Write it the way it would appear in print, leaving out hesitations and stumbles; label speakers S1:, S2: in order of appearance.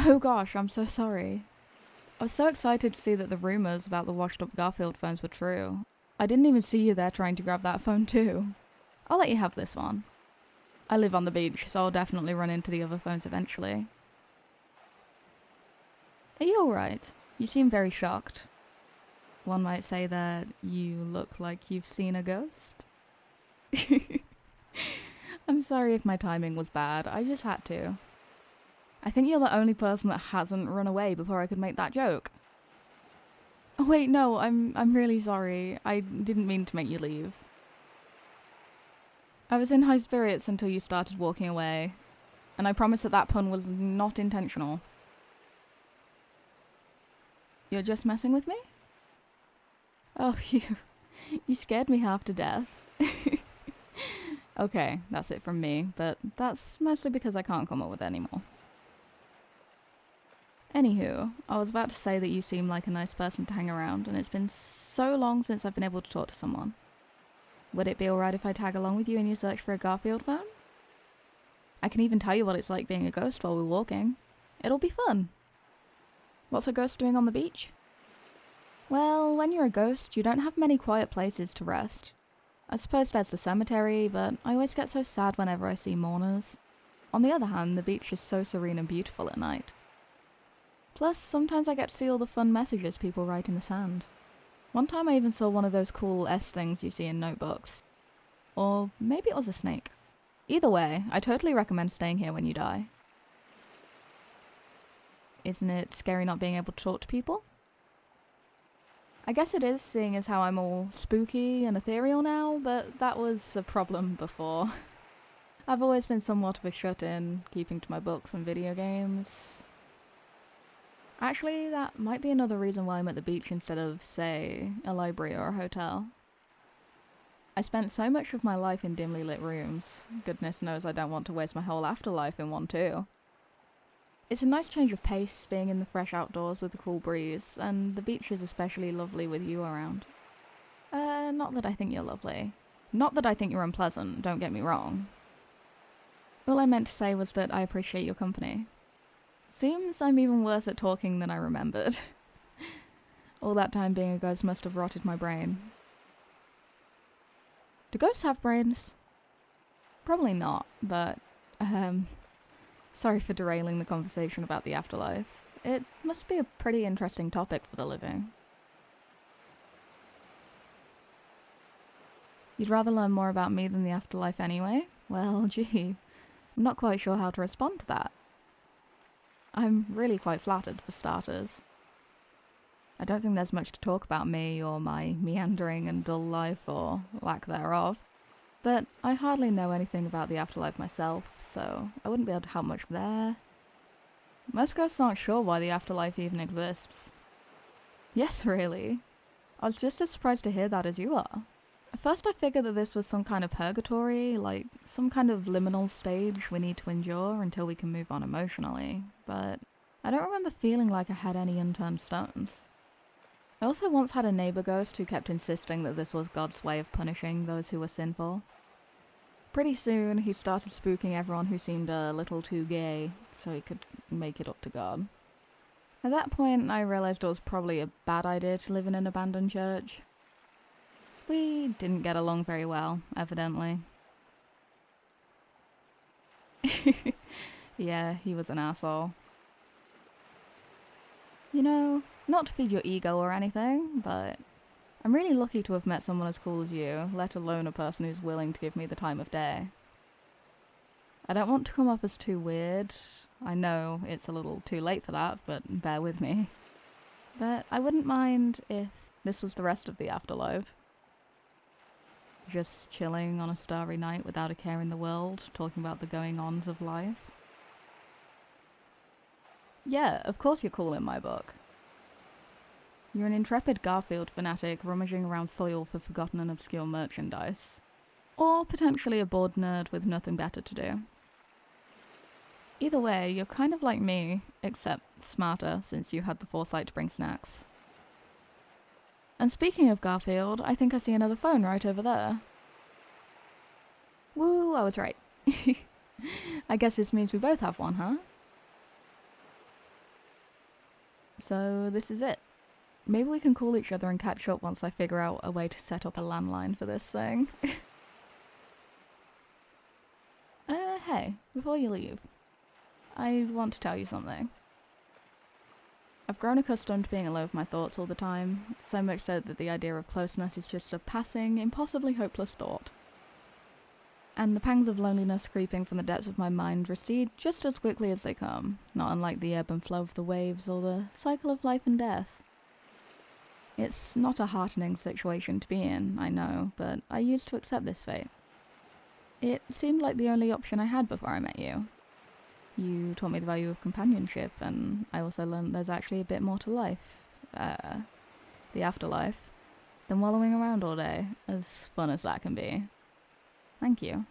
S1: Oh gosh, I'm so sorry. I was so excited to see that the rumours about the washed up Garfield phones were true. I didn't even see you there trying to grab that phone too. I'll let you have this one. I live on the beach, so I'll definitely run into the other phones eventually. Are you alright? You seem very shocked. One might say that you look like you've seen a ghost. I'm sorry if my timing was bad, I just had to. I think you're the only person that hasn't run away before I could make that joke. Oh wait, no, I'm really sorry. I didn't mean to make you leave. I was in high spirits until you started walking away, and I promise that pun was not intentional. You're just messing with me? Oh, you scared me half to death. Okay, that's it from me, but that's mostly because I can't come up with any more. Anywho, I was about to say that you seem like a nice person to hang around, and it's been so long since I've been able to talk to someone. Would it be alright if I tag along with you in your search for a Garfield phone? I can even tell you what it's like being a ghost while we're walking. It'll be fun. What's a ghost doing on the beach? Well, when you're a ghost, you don't have many quiet places to rest. I suppose there's the cemetery, but I always get so sad whenever I see mourners. On the other hand, the beach is so serene and beautiful at night. Plus, sometimes I get to see all the fun messages people write in the sand. One time I even saw one of those cool S things you see in notebooks. Or maybe it was a snake. Either way, I totally recommend staying here when you die. Isn't it scary not being able to talk to people? I guess it is, seeing as how I'm all spooky and ethereal now, but that was a problem before. I've always been somewhat of a shut-in, keeping to my books and video games. Actually, that might be another reason why I'm at the beach instead of, say, a library or a hotel. I spent so much of my life in dimly lit rooms. Goodness knows I don't want to waste my whole afterlife in one too. It's a nice change of pace, being in the fresh outdoors with a cool breeze, and the beach is especially lovely with you around. Not that I think you're lovely. Not that I think you're unpleasant, don't get me wrong. All I meant to say was that I appreciate your company. Seems I'm even worse at talking than I remembered. All that time being a ghost must have rotted my brain. Do ghosts have brains? Probably not, but, sorry for derailing the conversation about the afterlife. It must be a pretty interesting topic for the living. You'd rather learn more about me than the afterlife anyway? Well, gee, I'm not quite sure how to respond to that. I'm really quite flattered, for starters. I don't think there's much to talk about me or my meandering and dull life, or lack thereof. But I hardly know anything about the afterlife myself, so I wouldn't be able to help much there. Most ghosts aren't sure why the afterlife even exists. Yes, really. I was just as surprised to hear that as you are. At first I figured that this was some kind of purgatory, like some kind of liminal stage we need to endure until we can move on emotionally, but I don't remember feeling like I had any unturned stones. I also once had a neighbour ghost who kept insisting that this was God's way of punishing those who were sinful. Pretty soon, he started spooking everyone who seemed a little too gay, so he could make it up to God. At that point, I realised it was probably a bad idea to live in an abandoned church. We didn't get along very well, evidently. Yeah, he was an asshole. You know, not to feed your ego or anything, but I'm really lucky to have met someone as cool as you, let alone a person who's willing to give me the time of day. I don't want to come off as too weird. I know it's a little too late for that, but bear with me. But I wouldn't mind if this was the rest of the afterlife. Just chilling on a starry night without a care in the world, talking about the going-ons of life. Yeah, of course you're cool in my book. You're an intrepid Garfield fanatic rummaging around soil for forgotten and obscure merchandise. Or potentially a bored nerd with nothing better to do. Either way, you're kind of like me, except smarter since you had the foresight to bring snacks. And speaking of Garfield, I think I see another phone right over there. Woo, I was right. I guess this means we both have one, huh? So this is it. Maybe we can call each other and catch up once I figure out a way to set up a landline for this thing. Hey, before you leave, I want to tell you something. I've grown accustomed to being alone with my thoughts all the time, so much so that the idea of closeness is just a passing, impossibly hopeless thought. And the pangs of loneliness creeping from the depths of my mind recede just as quickly as they come, not unlike the ebb and flow of the waves or the cycle of life and death. It's not a heartening situation to be in, I know, but I used to accept this fate. It seemed like the only option I had before I met you. You taught me the value of companionship, and I also learned there's actually a bit more to life, the afterlife, than wallowing around all day, as fun as that can be. Thank you.